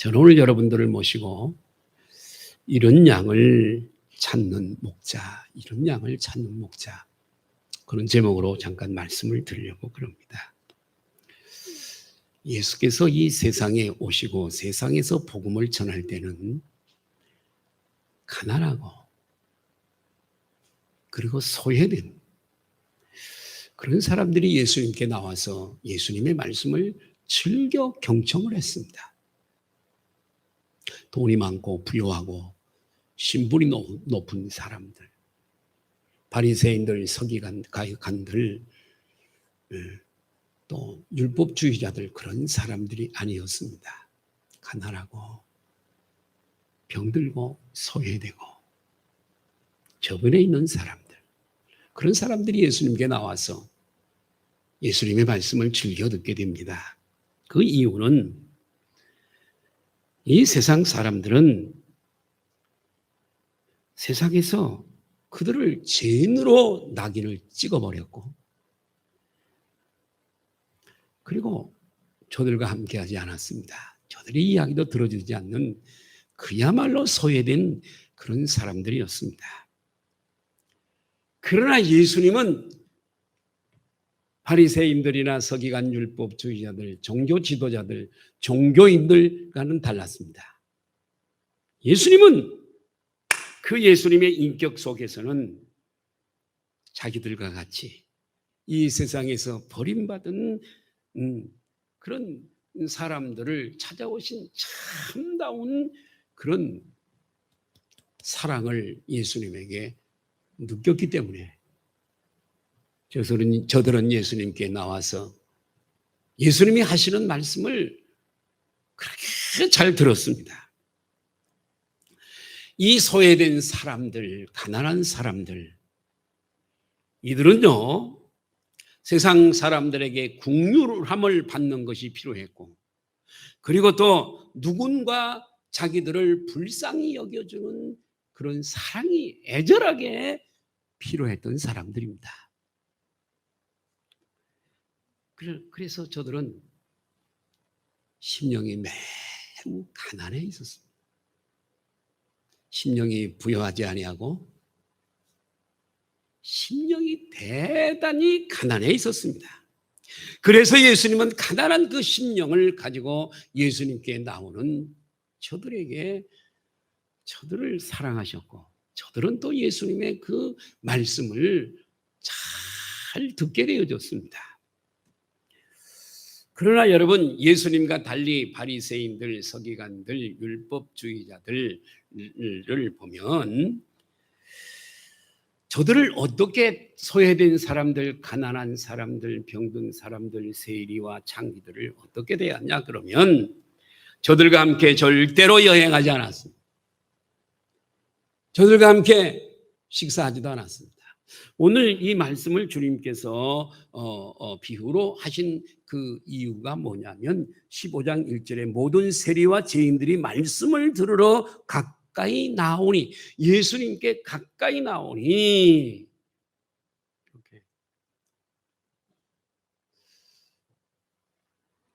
저는 오늘 여러분들을 모시고 이런 양을 찾는 목자, 이런 양을 찾는 목자, 그런 제목으로 잠깐 말씀을 드리려고 그럽니다. 예수께서 이 세상에 오시고 세상에서 복음을 전할 때는 가난하고 그리고 소외된 그런 사람들이 예수님께 나와서 예수님의 말씀을 즐겨 경청을 했습니다. 돈이 많고 부유하고 신분이 높은 사람들, 바리새인들, 서기관들, 또 율법주의자들, 그런 사람들이 아니었습니다. 가난하고 병들고 소외되고 저변에 있는 사람들, 그런 사람들이 예수님께 나와서 예수님의 말씀을 즐겨 듣게 됩니다. 그 이유는 이 세상 사람들은 세상에서 그들을 죄인으로 낙인을 찍어버렸고, 그리고 저들과 함께하지 않았습니다. 저들의 이야기도 들어주지 않는 그야말로 소외된 그런 사람들이었습니다. 그러나 예수님은 바리새인들이나 서기관 율법주의자들, 종교 지도자들, 종교인들과는 달랐습니다. 예수님은 그 예수님의 인격 속에서는 자기들과 같이 이 세상에서 버림받은 그런 사람들을 찾아오신 참다운 그런 사랑을 예수님에게 느꼈기 때문에 저들은 예수님께 나와서 예수님이 하시는 말씀을 그렇게 잘 들었습니다. 이 소외된 사람들, 가난한 사람들, 이들은요, 세상 사람들에게 긍휼함을 받는 것이 필요했고, 그리고 또 누군가 자기들을 불쌍히 여겨주는 그런 사랑이 애절하게 필요했던 사람들입니다. 그래서 저들은 심령이 매우 가난해 있었습니다. 심령이 부여하지 아니하고 심령이 대단히 가난해 있었습니다. 그래서 예수님은 가난한 그 심령을 가지고 예수님께 나오는 저들을 사랑하셨고, 저들은 또 예수님의 그 말씀을 잘 듣게 되어졌습니다. 그러나 여러분, 예수님과 달리 바리새인들, 서기관들, 율법주의자들을 보면 저들을 어떻게 소외된 사람들, 가난한 사람들, 병든 사람들, 세리와 창기들을 어떻게 대하냐 그러면 저들과 함께 절대로 여행하지 않았습니다. 저들과 함께 식사하지도 않았습니다. 오늘 이 말씀을 주님께서 비유로 하신 그 이유가 뭐냐면 15장 1절에 모든 세리와 죄인들이 말씀을 들으러 가까이 나오니, 예수님께 가까이 나오니, 이렇게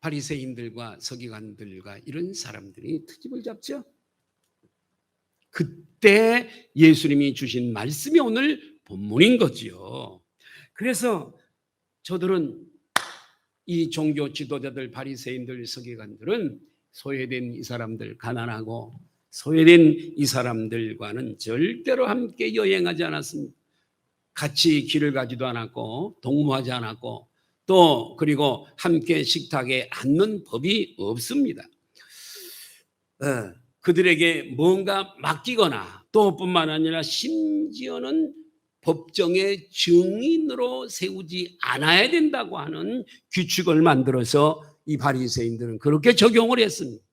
바리새인들과 서기관들과 이런 사람들이 트집을 잡죠. 그때 예수님이 주신 말씀이 오늘 본문인 거지요. 그래서 저들은, 이 종교 지도자들, 바리새인들, 서기관들은 소외된 이 사람들, 가난하고 소외된 이 사람들과는 절대로 함께 여행하지 않았습니다. 같이 길을 가지도 않았고 동무하지 않았고, 또 그리고 함께 식탁에 앉는 법이 없습니다. 그들에게 뭔가 맡기거나, 또 뿐만 아니라 심지어는 법정의 증인으로 세우지 않아야 된다고 하는 규칙을 만들어서 이 바리새인들은 그렇게 적용을 했습니다.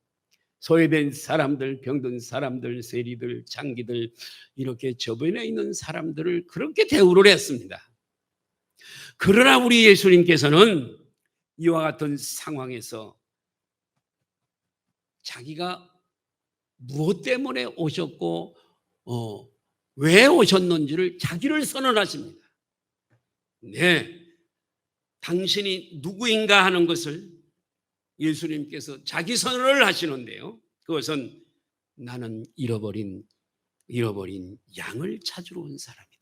소외된 사람들, 병든 사람들, 세리들, 창기들, 이렇게 저변에 있는 사람들을 그렇게 대우를 했습니다. 그러나 우리 예수님께서는 이와 같은 상황에서 자기가 무엇 때문에 오셨고 왜 오셨는지를 자기를 선언하십니다. 네, 당신이 누구인가 하는 것을 예수님께서 자기 선언을 하시는데요, 그것은 나는 잃어버린 양을 찾으러 온 사람이다.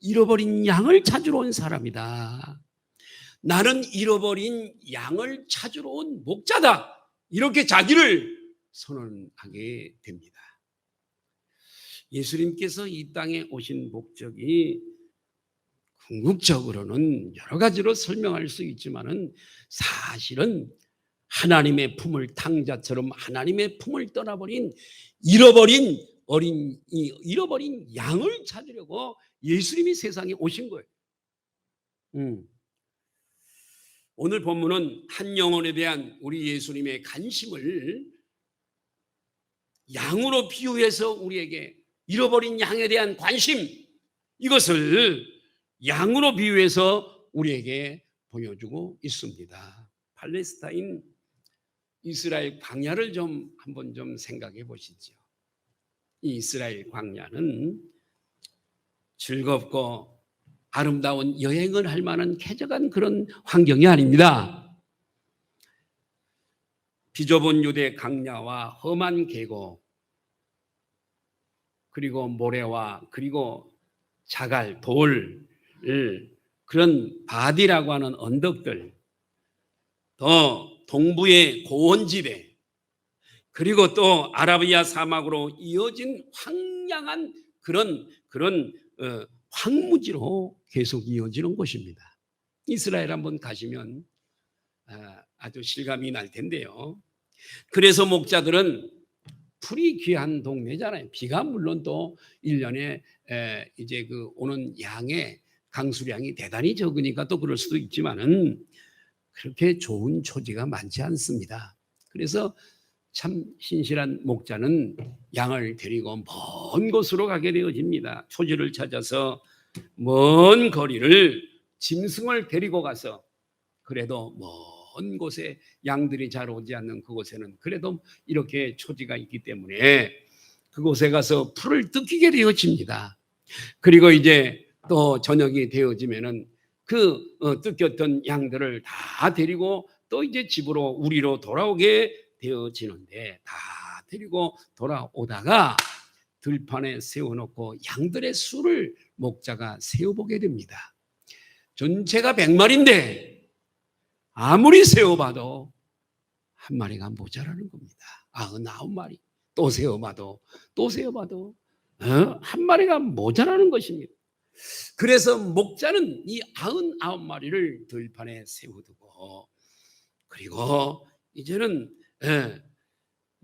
잃어버린 양을 찾으러 온 사람이다. 나는 잃어버린 양을 찾으러 온 목자다. 이렇게 자기를 선언하게 됩니다. 예수님께서 이 땅에 오신 목적이 궁극적으로는 여러 가지로 설명할 수 있지만은 사실은 하나님의 품을 탕자처럼 하나님의 품을 떠나버린 잃어버린 양을 찾으려고 예수님이 세상에 오신 거예요. 오늘 본문은 한 영혼에 대한 우리 예수님의 관심을 양으로 비유해서 우리에게 잃어버린 양에 대한 관심, 이것을 양으로 비유해서 우리에게 보여주고 있습니다. 팔레스타인 이스라엘 광야를 한번 생각해 보시죠. 이 이스라엘 광야는 즐겁고 아름다운 여행을 할 만한 쾌적한 그런 환경이 아닙니다. 비좁은 유대 광야와 험한 계곡, 그리고 모래와 그리고 자갈, 돌, 그런 바디라고 하는 언덕들, 더 동부의 고원지대, 그리고 또 아라비아 사막으로 이어진 황량한 그런 황무지로 계속 이어지는 곳입니다. 이스라엘 한번 가시면 아주 실감이 날 텐데요. 그래서 목자들은 풀이 귀한 동네잖아요. 비가 물론 또 1년에 이제 오는 양의 강수량이 대단히 적으니까 또 그럴 수도 있지만은 그렇게 좋은 초지가 많지 않습니다. 그래서 참 신실한 목자는 양을 데리고 먼 곳으로 가게 되어집니다. 초지를 찾아서 먼 거리를 짐승을 데리고 가서, 그래도 먼 곳에 양들이 잘 오지 않는 그곳에는 그래도 이렇게 초지가 있기 때문에 그곳에 가서 풀을 뜯기게 되어집니다. 그리고 이제 또 저녁이 되어지면은 뜯겼던 양들을 다 데리고 또 이제 집으로 우리로 돌아오게 되어지는데, 다 데리고 돌아오다가 들판에 세워놓고 양들의 수를 목자가 세어보게 됩니다. 전체가 100마리인데 아무리 세어봐도 한 마리가 모자라는 겁니다. 99마리. 또 세어봐도 한 마리가 모자라는 것입니다. 그래서 목자는 이 99마리를 들판에 세워두고, 그리고 이제는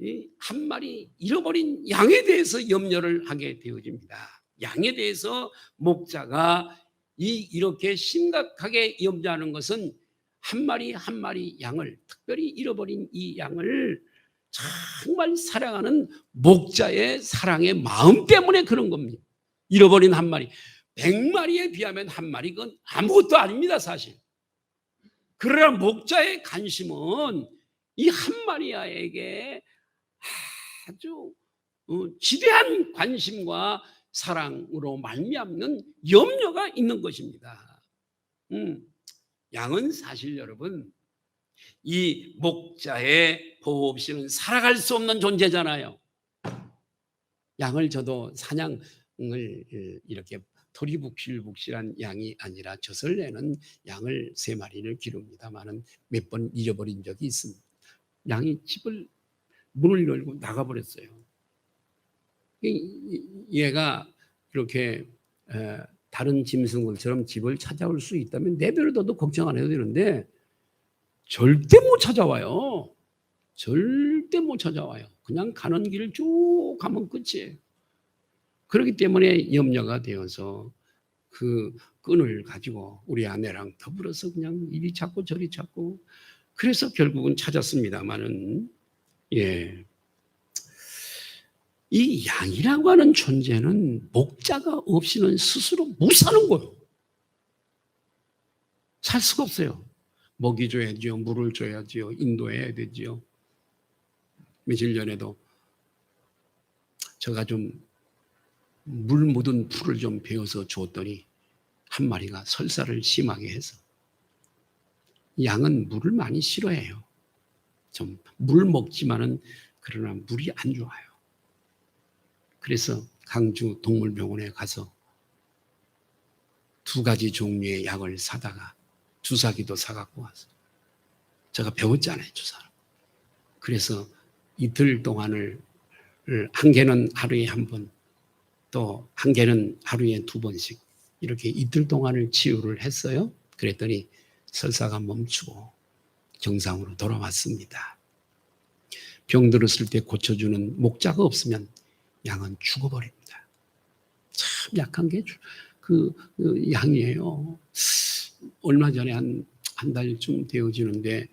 이 한 마리 잃어버린 양에 대해서 염려를 하게 되어집니다. 양에 대해서 목자가 이렇게 심각하게 염려하는 것은 한 마리 한 마리 양을, 특별히 잃어버린 이 양을 정말 사랑하는 목자의 사랑의 마음 때문에 그런 겁니다. 잃어버린 한 마리, 100마리에 비하면 한 마리, 그건 아무것도 아닙니다, 사실. 그러나 목자의 관심은 이 한 마리에게 아주 지대한 관심과 사랑으로 말미암는 염려가 있는 것입니다. 양은 사실 여러분, 이 목자의 보호 없이는 살아갈 수 없는 존재잖아요. 양을 저도 사냥을 이렇게 토리북실북실한 양이 아니라 젖을 내는 양을 3마리를 기릅니다만은 몇 번 잊어버린 적이 있습니다. 양이 문을 열고 나가버렸어요. 얘가 이렇게 다른 짐승들처럼 집을 찾아올 수 있다면 내버려둬도 걱정 안 해도 되는데 절대 못 찾아와요. 절대 못 찾아와요. 그냥 가는 길을 쭉 가면 끝이에요. 그렇기 때문에 염려가 되어서 그 끈을 가지고 우리 아내랑 더불어서 그냥 이리 찾고 저리 찾고, 그래서 결국은 찾았습니다마는, 이 양이라고 하는 존재는 목자가 없이는 스스로 못 사는 거예요. 살 수가 없어요. 먹이 줘야지요, 물을 줘야지요, 인도해야 되지요. 며칠 전에도 제가 좀 물 묻은 풀을 좀 베어서 줬더니 한 마리가 설사를 심하게 해서, 양은 물을 많이 싫어해요. 좀 물 먹지만은 그러나 물이 안 좋아요. 그래서 강주 동물병원에 가서 2가지 종류의 약을 사다가 주사기도 사갖고 와서 제가 배웠잖아요, 주사를. 그래서 이틀 동안을 한 개는 하루에 1번, 또 한 개는 하루에 2번씩 이렇게 이틀 동안을 치유를 했어요. 그랬더니 설사가 멈추고 정상으로 돌아왔습니다. 병들었을 때 고쳐주는 목자가 없으면 양은 죽어버립니다. 참 약한 게 그 양이에요. 얼마 전에 한 달쯤 되어지는데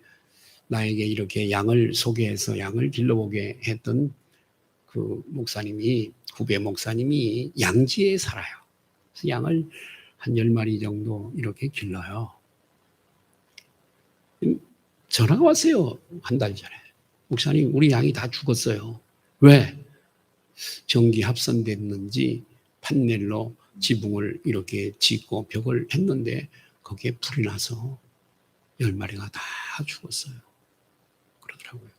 나에게 이렇게 양을 소개해서 양을 길러보게 했던 그 목사님이, 후배 목사님이 양지에 살아요. 그래서 양을 한 10마리 정도 이렇게 길러요. 전화가 왔어요. 한 달 전에. 목사님, 우리 양이 다 죽었어요. 왜? 전기 합선됐는지 판넬로 지붕을 이렇게 짓고 벽을 했는데 거기에 불이 나서 10마리가 다 죽었어요. 그러더라고요.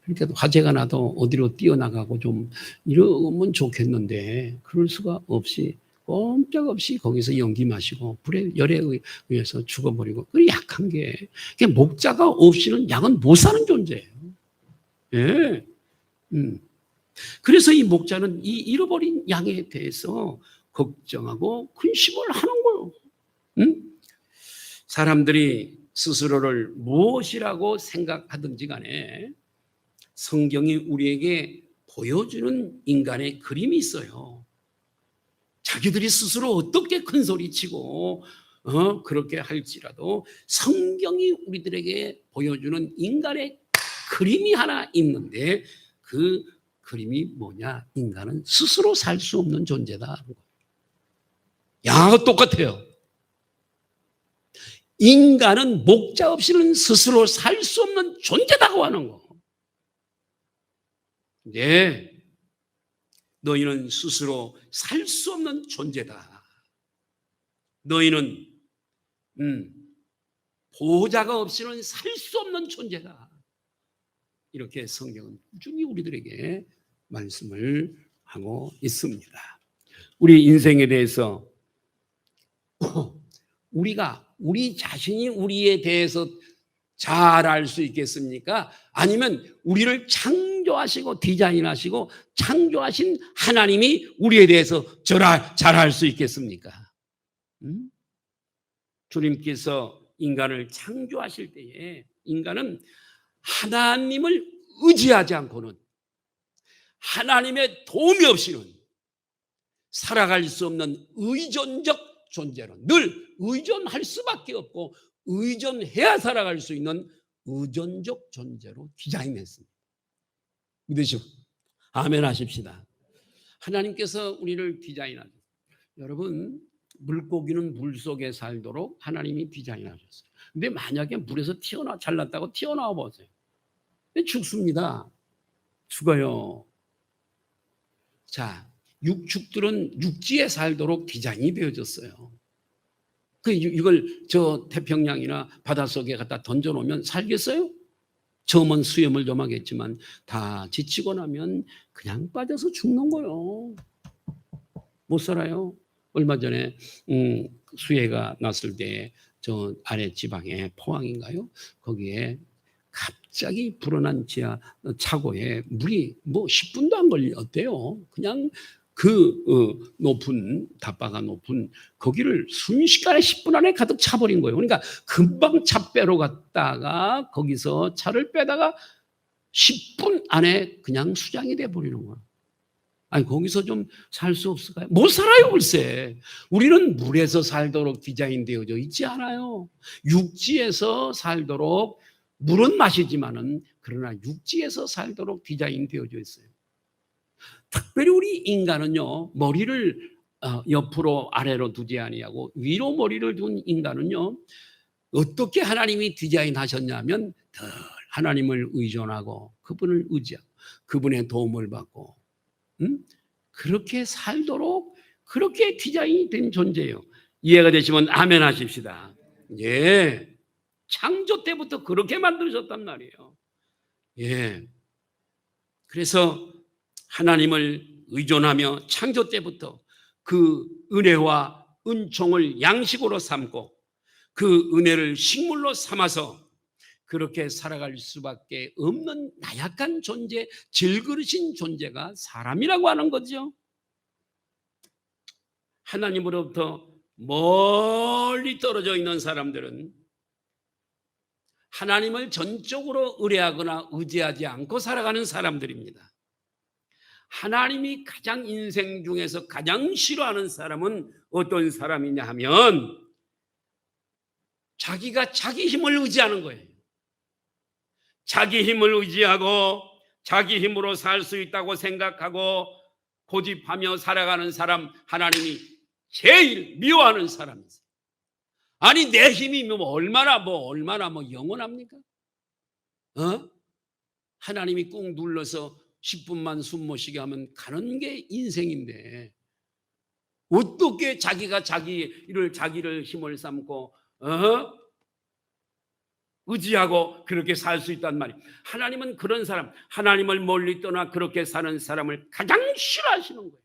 그러니까 화재가 나도 어디로 뛰어나가고 좀 이러면 좋겠는데 그럴 수가 없이 꼼짝없이 거기서 연기 마시고 불에 열에 의해서 죽어버리고, 그 약한 게 목자가 없이는 양은 못 사는 존재예요. 예. 그래서 이 목자는 이 잃어버린 양에 대해서 걱정하고 근심을 하는 거예요. 사람들이 스스로를 무엇이라고 생각하든지 간에 성경이 우리에게 보여주는 인간의 그림이 있어요. 자기들이 스스로 어떻게 큰 소리치고 그렇게 할지라도 성경이 우리들에게 보여주는 인간의 그림이 하나 있는데, 그 그림이 뭐냐? 인간은 스스로 살 수 없는 존재다. 양하고 똑같아요. 인간은 목자 없이는 스스로 살 수 없는 존재다고 하는 거. 네, 너희는 스스로 살 수 없는 존재다. 너희는 보호자가 없이는 살 수 없는 존재다. 이렇게 성경은 꾸준히 우리들에게 말씀을 하고 있습니다. 우리 인생에 대해서 우리 자신이 우리에 대해서 잘 알 수 있겠습니까? 아니면 우리를 창조하시고 디자인하시고 창조하신 하나님이 우리에 대해서 잘 알 수 있겠습니까? 주님께서 인간을 창조하실 때에 인간은 하나님을 의지하지 않고는, 하나님의 도움이 없이는 살아갈 수 없는 의존적 존재로 늘 의존할 수밖에 없고 의존해야 살아갈 수 있는 의존적 존재로 디자인했습니다. 믿으시고 아멘 하십시다. 하나님께서 우리를 디자인하셨어요. 여러분, 물고기는 물속에 살도록 하나님이 디자인하셨어요. 근데 만약에 물에서 잘났다고 튀어나와 보세요. 근데 죽습니다. 죽어요. 자, 육축들은 육지에 살도록 디자인이 되어졌어요. 이걸 저 태평양이나 바닷속에 갖다 던져놓으면 살겠어요? 처음은 수염을 좀 하겠지만 다 지치고 나면 그냥 빠져서 죽는 거예요. 못 살아요. 얼마 전에 수해가 났을 때 저 아래 지방에 포항인가요? 거기에 갑자기 불어난 지하 차고에 물이 10분도 안 걸렸대요. 그냥 높은 다바가 높은 거기를 순식간에 10분 안에 가득 차버린 거예요. 그러니까 금방 차 빼러 갔다가 거기서 차를 빼다가 10분 안에 그냥 수장이 돼버리는 거예요. 아니, 거기서 좀 살 수 없을까요? 못 살아요, 글쎄. 우리는 물에서 살도록 디자인되어져 있지 않아요. 육지에서 살도록, 물은 마시지만은 그러나 육지에서 살도록 디자인되어져 있어요. 특별히 우리 인간은요, 머리를 옆으로 아래로 두지 아니하고 위로 머리를 둔 인간은요, 어떻게 하나님이 디자인하셨냐면 늘 하나님을 의존하고 그분을 의지하고 그분의 도움을 받고 그렇게 살도록 그렇게 디자인이 된 존재예요. 이해가 되시면 아멘 하십시다. 예, 창조 때부터 그렇게 만들어졌단 말이에요. 예. 그래서 하나님을 의존하며 창조 때부터 그 은혜와 은총을 양식으로 삼고 그 은혜를 식물로 삼아서 그렇게 살아갈 수밖에 없는 나약한 존재, 질그릇인 존재가 사람이라고 하는 거죠. 하나님으로부터 멀리 떨어져 있는 사람들은 하나님을 전적으로 의뢰하거나 의지하지 않고 살아가는 사람들입니다. 하나님이 가장 인생 중에서 가장 싫어하는 사람은 어떤 사람이냐 하면 자기가 자기 힘을 의지하는 거예요. 자기 힘을 의지하고 자기 힘으로 살 수 있다고 생각하고 고집하며 살아가는 사람, 하나님이 제일 미워하는 사람이세요. 아니 내 힘이 얼마나 영원합니까? 하나님이 꾹 눌러서 10분만 숨 못 쉬게 하면 가는 게 인생인데 어떻게 자기가 자기를 힘을 삼고 의지하고 그렇게 살 수 있단 말이에요. 하나님은 그런 사람, 하나님을 멀리 떠나 그렇게 사는 사람을 가장 싫어하시는 거예요.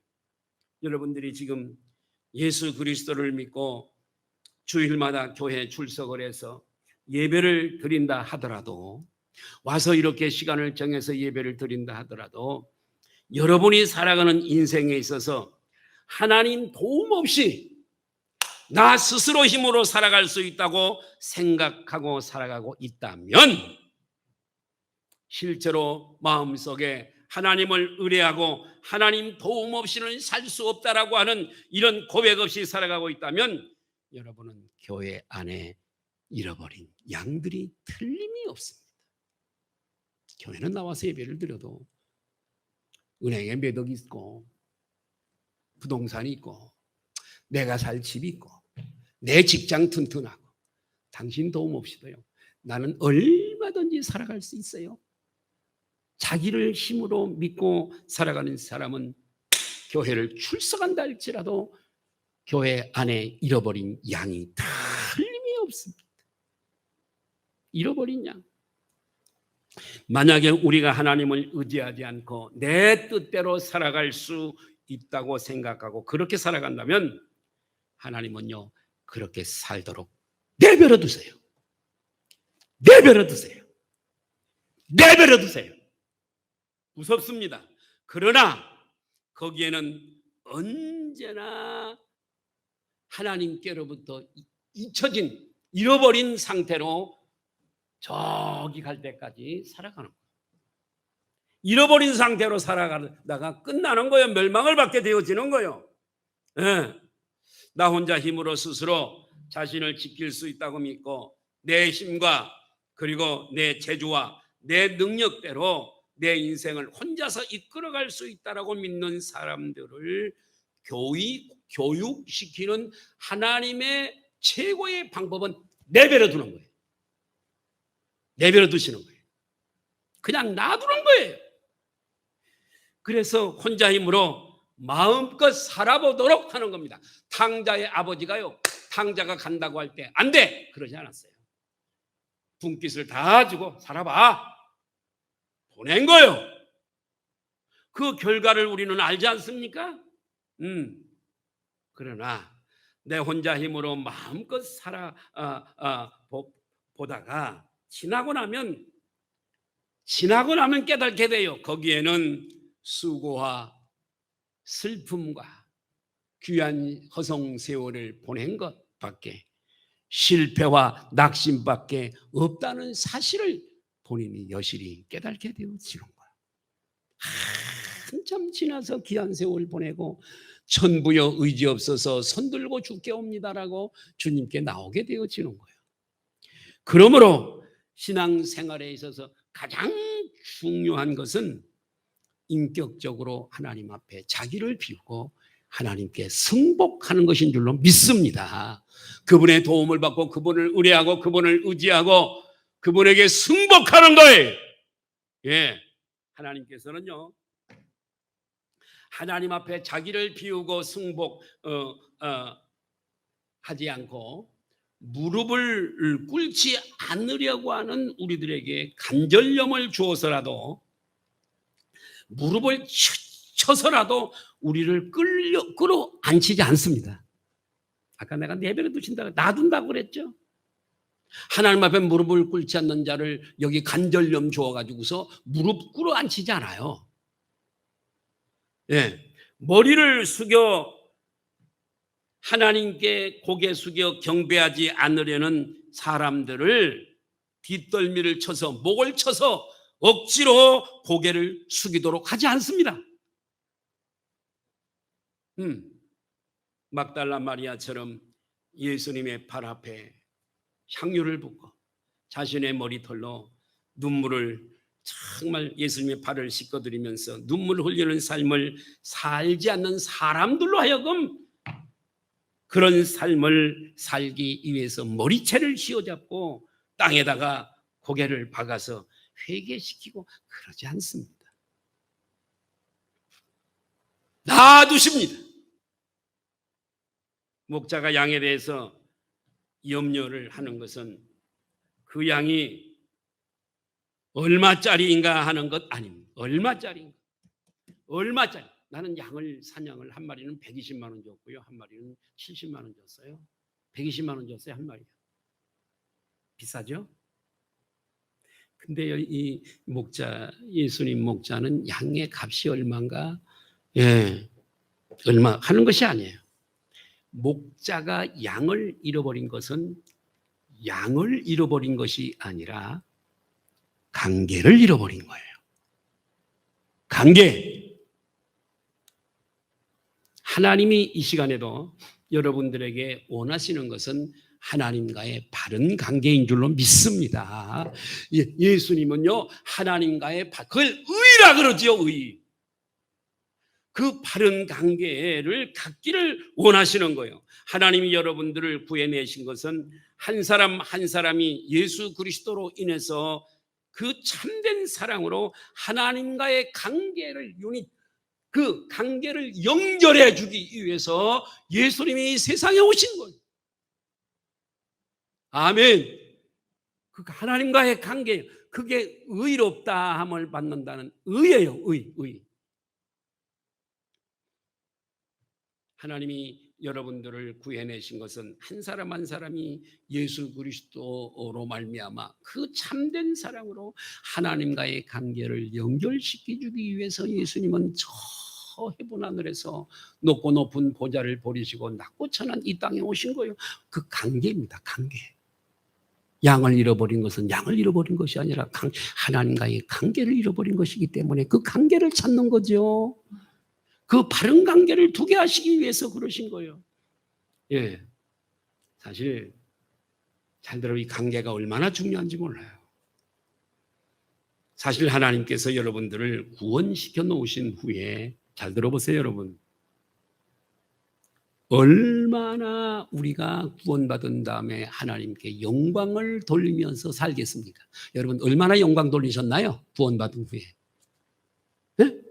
여러분들이 지금 예수 그리스도를 믿고 주일마다 교회에 출석을 해서 예배를 드린다 하더라도, 와서 이렇게 시간을 정해서 예배를 드린다 하더라도 여러분이 살아가는 인생에 있어서 하나님 도움 없이 나 스스로 힘으로 살아갈 수 있다고 생각하고 살아가고 있다면 실제로 마음속에 하나님을 의뢰하고 하나님 도움 없이는 살 수 없다라고 하는 이런 고백 없이 살아가고 있다면 여러분은 교회 안에 잃어버린 양들이 틀림이 없습니다. 교회는 나와서 예배를 드려도 은행에 몇 억 있고 부동산이 있고 내가 살 집이 있고 내 직장 튼튼하고 당신 도움 없이도요 나는 얼마든지 살아갈 수 있어요. 자기를 힘으로 믿고 살아가는 사람은 교회를 출석한다 할지라도 교회 안에 잃어버린 양이 틀림이 없습니다. 잃어버린 양. 만약에 우리가 하나님을 의지하지 않고 내 뜻대로 살아갈 수 있다고 생각하고 그렇게 살아간다면 하나님은요 그렇게 살도록 내버려 두세요. 내버려 두세요. 내버려 두세요. 무섭습니다. 그러나 거기에는 언제나 하나님께로부터 잊혀진, 잃어버린 상태로 저기 갈 때까지 살아가는 거예요. 잃어버린 상태로 살아가다가 끝나는 거예요. 멸망을 받게 되어지는 거예요. 나 혼자 힘으로 스스로 자신을 지킬 수 있다고 믿고 내 힘과 그리고 내 재주와 내 능력대로 내 인생을 혼자서 이끌어갈 수 있다고 믿는 사람들을 교육시키는 하나님의 최고의 방법은 내버려 두는 거예요. 내버려 두시는 거예요. 그냥 놔두는 거예요. 그래서 혼자 힘으로 마음껏 살아보도록 하는 겁니다. 탕자의 아버지가요, 탕자가 간다고 할 때 안 돼! 그러지 않았어요. 분깃을 다 주고 살아봐. 보낸 거예요. 그 결과를 우리는 알지 않습니까? 그러나 내 혼자 힘으로 마음껏 보다가 지나고 나면 깨닫게 돼요. 거기에는 수고와 슬픔과 귀한 허송 세월을 보낸 것밖에, 실패와 낙심밖에 없다는 사실을 본인이 여실히 깨닫게 되어지는 거예요. 한참 지나서 귀한 세월 보내고 천부여 의지 없어서 손들고 죽게옵니다라고 주님께 나오게 되어지는 거예요. 그러므로 신앙생활에 있어서 가장 중요한 것은 인격적으로 하나님 앞에 자기를 비우고 하나님께 승복하는 것인 줄로 믿습니다. 그분의 도움을 받고 그분을 의뢰하고 그분을 의지하고 그분에게 승복하는 거예요. 예, 하나님께서는요 하나님 앞에 자기를 비우고 승복하지 않고 무릎을 꿇지 않으려고 하는 우리들에게 간절염을 주어서라도 무릎을 쳐서라도 우리를 끌어안치지 않습니다. 아까 내가 내버려 두신다고 놔둔다고 그랬죠. 하나님 앞에 무릎을 꿇지 않는 자를 여기 관절염 주어가지고서 무릎 끌어안치지 않아요. 예, 머리를 숙여 하나님께 고개 숙여 경배하지 않으려는 사람들을 뒷덜미를 쳐서 목을 쳐서 억지로 고개를 숙이도록 하지 않습니다. 막달라 마리아처럼 예수님의 발 앞에 향유를 붓고 자신의 머리털로 눈물을 정말 예수님의 발을 씻겨드리면서 눈물 흘리는 삶을 살지 않는 사람들로 하여금 그런 삶을 살기 위해서 머리채를 휘어잡고 땅에다가 고개를 박아서 회개시키고 그러지 않습니다. 놔두십니다. 목자가 양에 대해서 염려를 하는 것은 그 양이 얼마짜리인가 하는 것 아닙니다. 얼마짜리인가? 얼마짜리? 나는 양을 사냥을 한 마리는 120만 원 줬고요. 한 마리는 70만 원 줬어요. 120만 원 줬어요. 한 마리요. 비싸죠? 근데 이 목자, 예수님 목자는 양의 값이 얼마인가? 예, 얼마 하는 것이 아니에요. 목자가 양을 잃어버린 것은 양을 잃어버린 것이 아니라 관계를 잃어버린 거예요. 관계. 하나님이 이 시간에도 여러분들에게 원하시는 것은 하나님과의 바른 관계인 줄로 믿습니다. 예수님은요, 하나님과의 그걸 의라 그러죠, 의. 그 바른 관계를 갖기를 원하시는 거예요. 하나님이 여러분들을 구해내신 것은 한 사람 한 사람이 예수 그리스도로 인해서 그 참된 사랑으로 하나님과의 관계를 그 관계를 연결해 주기 위해서 예수님이 이 세상에 오신 거예요. 아멘. 그 하나님과의 관계, 그게 의롭다 함을 받는다는 의예요. 의. 하나님이 여러분들을 구해내신 것은 한 사람 한 사람이 예수 그리스도로 말미암아 그 참된 사랑으로 하나님과의 관계를 연결시켜 주기 위해서 예수님은 저 해분 하늘에서 높고 높은 보좌를 버리시고 낮고 천한 이 땅에 오신 거예요. 그 관계입니다. 관계. 양을 잃어버린 것은 양을 잃어버린 것이 아니라 하나님과의 관계를 잃어버린 것이기 때문에 그 관계를 찾는 거죠. 그 바른 관계를 두게 하시기 위해서 그러신 거예요. 예, 사실 잘 들어, 이 관계가 얼마나 중요한지 몰라요. 사실 하나님께서 여러분들을 구원시켜 놓으신 후에 잘 들어보세요, 여러분. 얼마나 우리가 구원받은 다음에 하나님께 영광을 돌리면서 살겠습니까? 여러분, 얼마나 영광 돌리셨나요? 구원받은 후에. 네?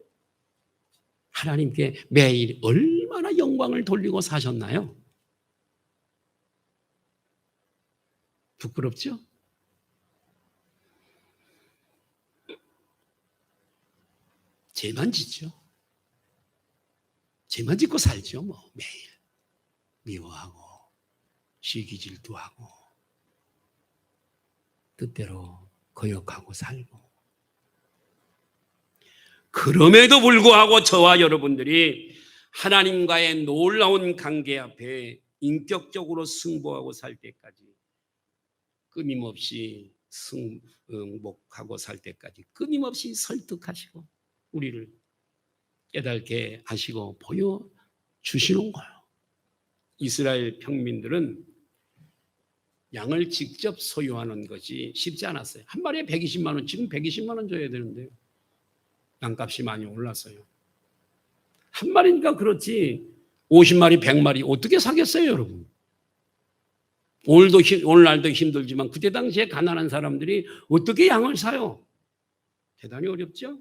하나님께 매일 얼마나 영광을 돌리고 사셨나요? 부끄럽죠? 죄만 짓죠. 죄만 짓고 살죠. 뭐 매일 미워하고 시기질투하고 뜻대로 거역하고 살고. 그럼에도 불구하고 저와 여러분들이 하나님과의 놀라운 관계 앞에 인격적으로 승부하고 살 때까지, 끊임없이 승복하고 살 때까지 끊임없이 설득하시고 우리를 깨닫게 하시고 보여주시는 거예요. 이스라엘 평민들은 양을 직접 소유하는 것이 쉽지 않았어요. 한 마리에 120만 원, 지금 120만 원 줘야 되는데요. 양값이 많이 올랐어요. 한 마리니까 그렇지 50마리, 100마리 어떻게 사겠어요, 여러분? 오늘날도 힘들지만 그때 당시에 가난한 사람들이 어떻게 양을 사요? 대단히 어렵죠?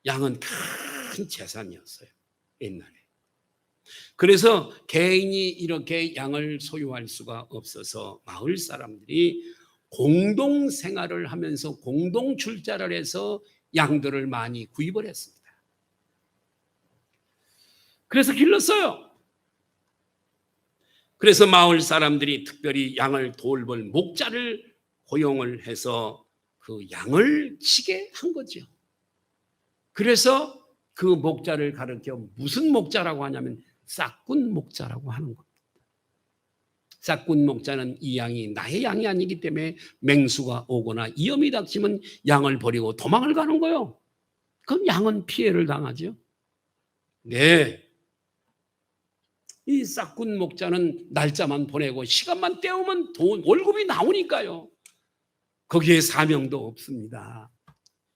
양은 큰 재산이었어요, 옛날에. 그래서 개인이 이렇게 양을 소유할 수가 없어서 마을 사람들이 공동 생활을 하면서 공동 출자를 해서 양들을 많이 구입을 했습니다. 그래서 길렀어요. 그래서 마을 사람들이 특별히 양을 돌볼 목자를 고용을 해서 그 양을 치게 한 거죠. 그래서 그 목자를 가르쳐 무슨 목자라고 하냐면 싹군 목자라고 하는 겁니다. 싹군 목자는 이 양이 나의 양이 아니기 때문에 맹수가 오거나 위험이 닥치면 양을 버리고 도망을 가는 거예요. 그럼 양은 피해를 당하죠. 네. 이 싹군 목자는 날짜만 보내고 시간만 때우면 월급이 나오니까요. 거기에 사명도 없습니다.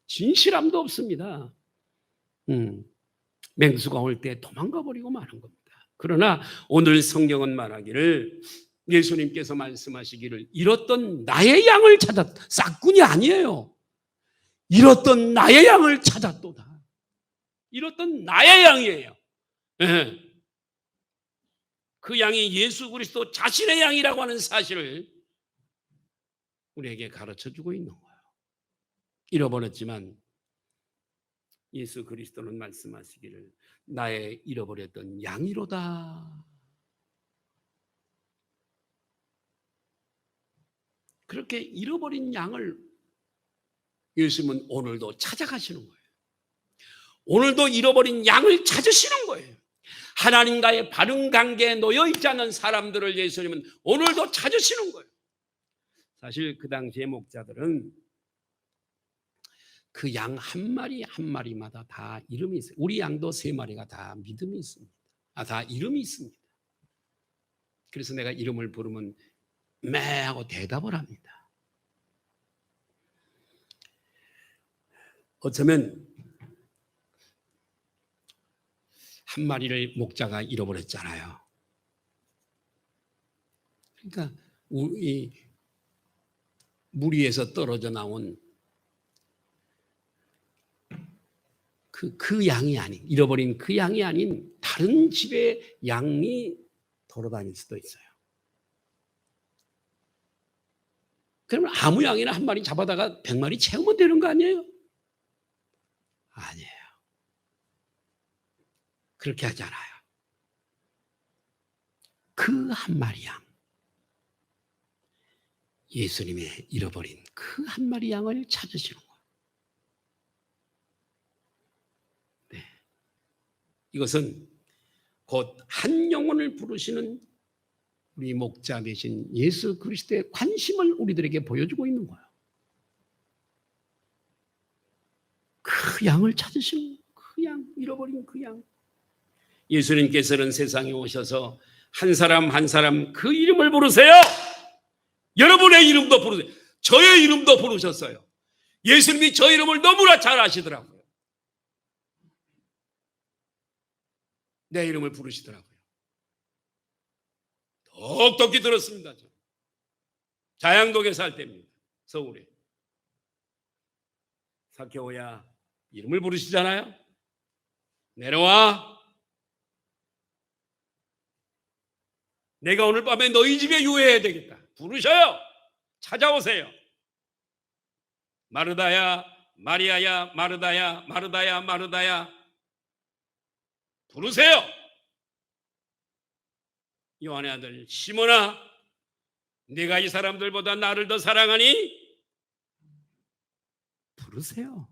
진실함도 없습니다. 맹수가 올 때 도망가 버리고 마는 겁니다. 그러나 오늘 성경은 말하기를 예수님께서 말씀하시기를 잃었던 나의 양을 찾았다. 싹군이 아니에요. 잃었던 나의 양을 찾았도다. 잃었던 나의 양이에요. 네. 그 양이 예수 그리스도 자신의 양이라고 하는 사실을 우리에게 가르쳐주고 있는 거예요. 잃어버렸지만 예수 그리스도는 말씀하시기를 나의 잃어버렸던 양이로다. 그렇게 잃어버린 양을 예수님은 오늘도 찾아가시는 거예요. 오늘도 잃어버린 양을 찾으시는 거예요. 하나님과의 바른 관계에 놓여 있지 않은 사람들을 예수님은 오늘도 찾으시는 거예요. 사실 그 당시의 목자들은 그 양 한 마리 한 마리마다 다 이름이 있어요. 우리 양도 3마리가 다 믿음이 있습니다. 다 이름이 있습니다. 그래서 내가 이름을 부르면 매 하고 대답을 합니다. 어쩌면 한 마리를 목자가 잃어버렸잖아요. 그러니까 이 물 위에서 떨어져 나온 그 양이 아닌, 잃어버린 그 양이 아닌 다른 집의 양이 돌아다닐 수도 있어요. 그러면 아무 양이나 한 마리 잡아다가 100마리 채우면 되는 거 아니에요? 아니에요. 그렇게 하지 않아요. 그 한 마리 양, 예수님의 잃어버린 그 한 마리 양을 찾으시는 거예요. 네. 이것은 곧 한 영혼을 부르시는 우리 목자 되신 예수 그리스도의 관심을 우리들에게 보여주고 있는 거예요. 그 양을 찾으시는 그 양, 잃어버린 그 양. 예수님께서는 세상에 오셔서 한 사람 한 사람 그 이름을 부르세요. 여러분의 이름도 부르세요. 저의 이름도 부르셨어요. 예수님이 저 이름을 너무나 잘 아시더라고요. 내 이름을 부르시더라고요. 똑똑히 들었습니다. 자양동에 살 때입니다. 서울에. 사케오야, 이름을 부르시잖아요. 내려와. 내가 오늘 밤에 너희 집에 유해해야 되겠다. 부르셔요. 찾아오세요. 마르다야, 마리아야, 마르다야, 마르다야, 마르다야. 부르세요. 요한의 아들 시몬아, 네가 이 사람들보다 나를 더 사랑하니? 부르세요.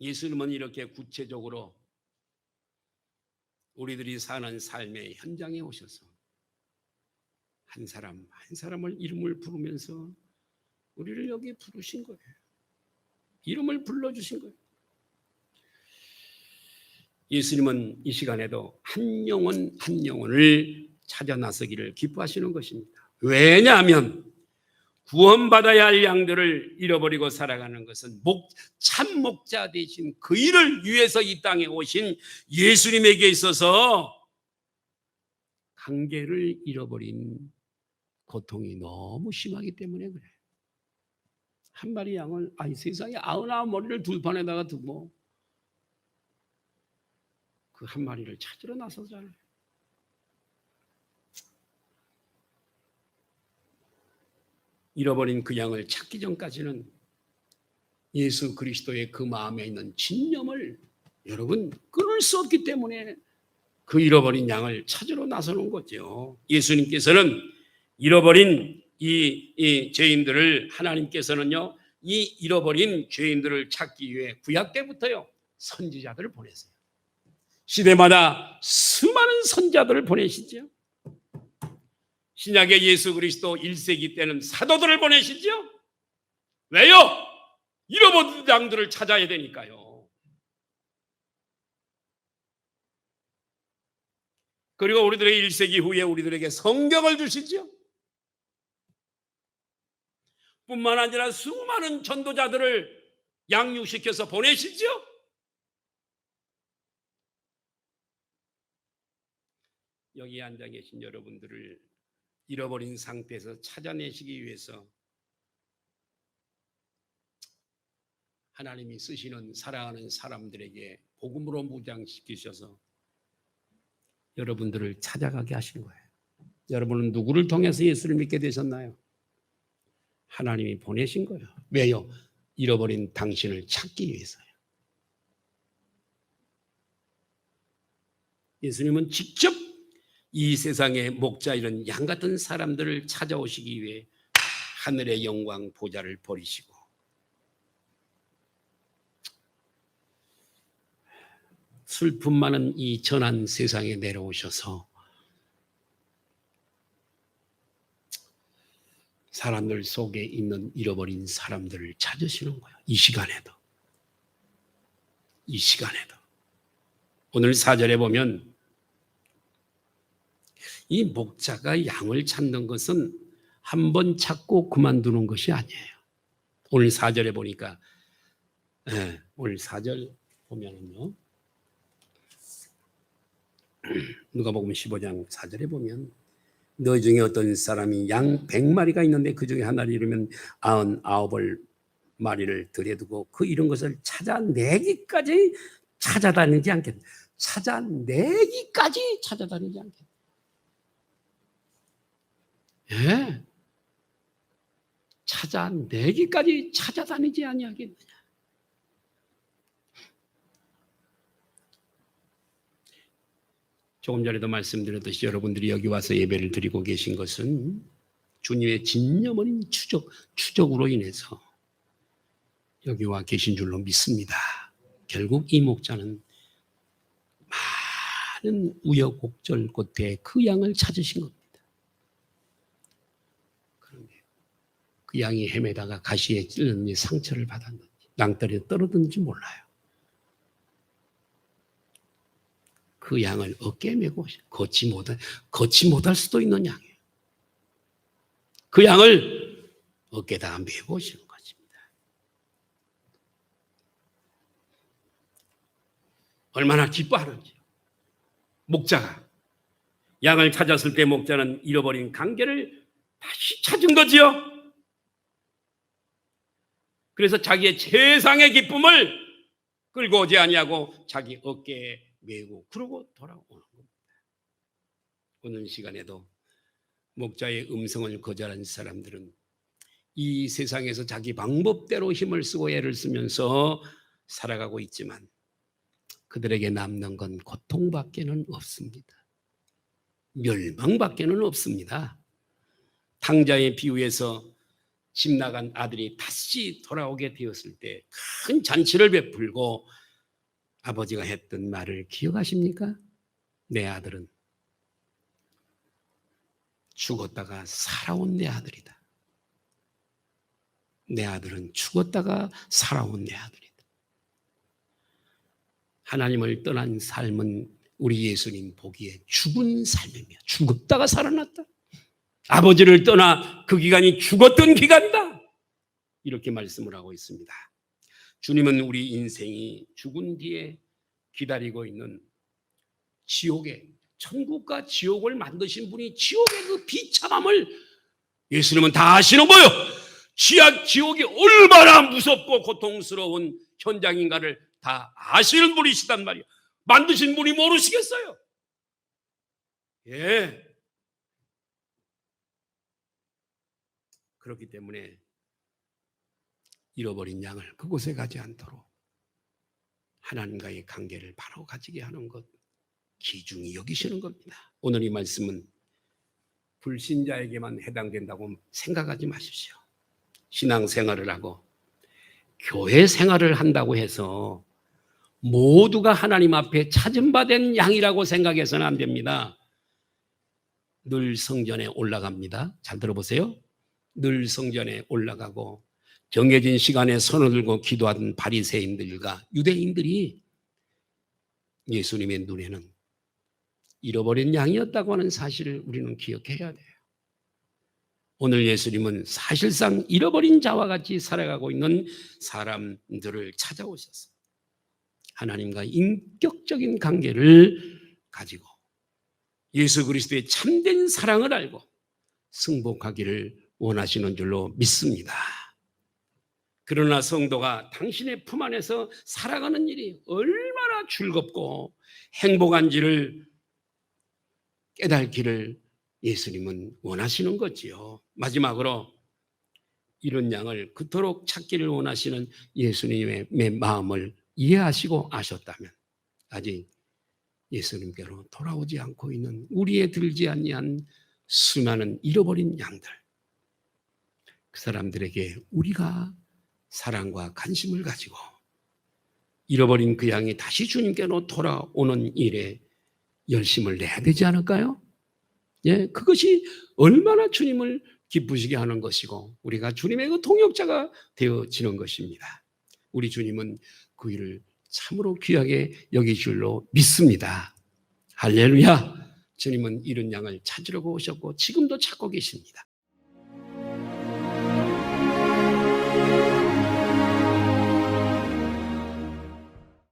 예수님은 이렇게 구체적으로 우리들이 사는 삶의 현장에 오셔서 한 사람 한 사람을 이름을 부르면서 우리를 여기 부르신 거예요. 이름을 불러주신 거예요. 예수님은 이 시간에도 한 영혼 한 영혼을 찾아 나서기를 기뻐하시는 것입니다. 왜냐하면 구원받아야 할 양들을 잃어버리고 살아가는 것은 참 목자 되신 그 일을 위해서 이 땅에 오신 예수님에게 있어서 관계를 잃어버린 고통이 너무 심하기 때문에 그래요. 한 마리 양을 세상에 99머리를 들판에다가 두고 그 한 마리를 찾으러 나서잖아요. 잃어버린 그 양을 찾기 전까지는 예수 그리스도의 그 마음에 있는 진념을 여러분 끊을 수 없기 때문에 그 잃어버린 양을 찾으러 나서는 거죠. 예수님께서는 잃어버린 이 죄인들을, 하나님께서는요, 이 잃어버린 죄인들을 찾기 위해 구약 때부터요 선지자들을 보냈어요. 시대마다 수많은 선지자들을 보내시죠. 신약의 예수 그리스도 1세기 때는 사도들을 보내시죠. 왜요? 잃어버린 양들을 찾아야 되니까요. 그리고 우리들의 1세기 후에 우리들에게 성경을 주시죠. 뿐만 아니라 수많은 전도자들을 양육시켜서 보내시죠. 여기 앉아 계신 여러분들을 잃어버린 상태에서 찾아내시기 위해서 하나님이 쓰시는 사랑하는 사람들에게 복음으로 무장시키셔서 여러분들을 찾아가게 하신 거예요. 여러분은 누구를 통해서 예수를 믿게 되셨나요? 하나님이 보내신 거예요. 왜요? 잃어버린 당신을 찾기 위해서요. 예수님은 직접 이 세상의 목자 이런 양 같은 사람들을 찾아오시기 위해 하늘의 영광 보좌를 버리시고 슬픔 많은 이 전한 세상에 내려오셔서 사람들 속에 있는 잃어버린 사람들을 찾으시는 거예요. 이 시간에도 오늘 4절에 보면 이 목자가 양을 찾는 것은 한 번 찾고 그만두는 것이 아니에요. 오늘 4절에 보니까 오늘 4절 보면은요, 누가복음 15장 4절에 보면 너 중에 어떤 사람이 양 100마리가 있는데 그 중에 하나를 잃으면 99마리를 들여두고 그 잃은 것을 찾아내기까지 찾아다니지 않겠다. 찾아내기까지 찾아다니지 않겠다. 예. 찾아내기까지 찾아다니지 아니하겠느냐. 조금 전에도 말씀드렸듯이 여러분들이 여기 와서 예배를 드리고 계신 것은 주님의 진념어린 추적으로 인해서 여기 와 계신 줄로 믿습니다. 결국 이 목자는 많은 우여곡절 끝에 그 양을 찾으신 겁니다. 그런데 그 양이 헤매다가 가시에 찔렸는지 상처를 받았는지 낭떠러리에 떨어졌는지 몰라요. 그 양을 어깨에 메고 걷지 못할 수도 있는 양이에요. 그 양을 어깨에다가 메고 오시는 것입니다. 얼마나 기뻐하는지. 목자가 양을 찾았을 때 목자는 잃어버린 관계를 다시 찾은 거지요. 그래서 자기의 최상의 기쁨을 끌고 오지 아니하고 자기 어깨에 메고 그러고 돌아오는 겁니다. 오늘 시간에도 목자의 음성을 거절한 사람들은 이 세상에서 자기 방법대로 힘을 쓰고 애를 쓰면서 살아가고 있지만 그들에게 남는 건 고통밖에는 없습니다. 멸망밖에는 없습니다. 탕자의 비유에서 집 나간 아들이 다시 돌아오게 되었을 때 큰 잔치를 베풀고 아버지가 했던 말을 기억하십니까? 내 아들은 죽었다가 살아온 내 아들이다. 내 아들은 죽었다가 살아온 내 아들이다. 하나님을 떠난 삶은 우리 예수님 보기에 죽은 삶이며 죽었다가 살아났다. 아버지를 떠나 그 기간이 죽었던 기간이다. 이렇게 말씀을 하고 있습니다. 주님은 우리 인생이 죽은 뒤에 기다리고 있는 지옥에, 천국과 지옥을 만드신 분이 지옥의 그 비참함을 예수님은 다 아시는 거예요. 지옥이 얼마나 무섭고 고통스러운 현장인가를 다 아시는 분이시단 말이에요. 만드신 분이 모르시겠어요? 예. 그렇기 때문에 잃어버린 양을 그곳에 가지 않도록 하나님과의 관계를 바로 가지게 하는 것, 귀중히 여기시는 겁니다. 오늘 이 말씀은 불신자에게만 해당된다고 생각하지 마십시오. 신앙생활을 하고 교회 생활을 한다고 해서 모두가 하나님 앞에 찾음받은 양이라고 생각해서는 안 됩니다. 늘 성전에 올라갑니다. 잘 들어보세요. 늘 성전에 올라가고 정해진 시간에 손을 들고 기도하던 바리새인들과 유대인들이 예수님의 눈에는 잃어버린 양이었다고 하는 사실을 우리는 기억해야 돼요. 오늘 예수님은 사실상 잃어버린 자와 같이 살아가고 있는 사람들을 찾아오셨어요. 하나님과 인격적인 관계를 가지고 예수 그리스도의 참된 사랑을 알고 승복하기를 원하시는 줄로 믿습니다. 그러나 성도가 당신의 품 안에서 살아가는 일이 얼마나 즐겁고 행복한지를 깨닫기를 예수님은 원하시는 거지요. 마지막으로 이런 양을 그토록 찾기를 원하시는 예수님의 마음을 이해하시고 아셨다면 아직 예수님께로 돌아오지 않고 있는 우리에 들지 아니한 수많은 잃어버린 양들, 그 사람들에게 우리가 사랑과 관심을 가지고 잃어버린 그 양이 다시 주님께로 돌아오는 일에 열심을 내야 되지 않을까요? 예, 그것이 얼마나 주님을 기쁘시게 하는 것이고 우리가 주님의 그 동역자가 되어지는 것입니다. 우리 주님은 그 일을 참으로 귀하게 여기실 줄로 믿습니다. 할렐루야! 주님은 이런 양을 찾으려고 오셨고 지금도 찾고 계십니다.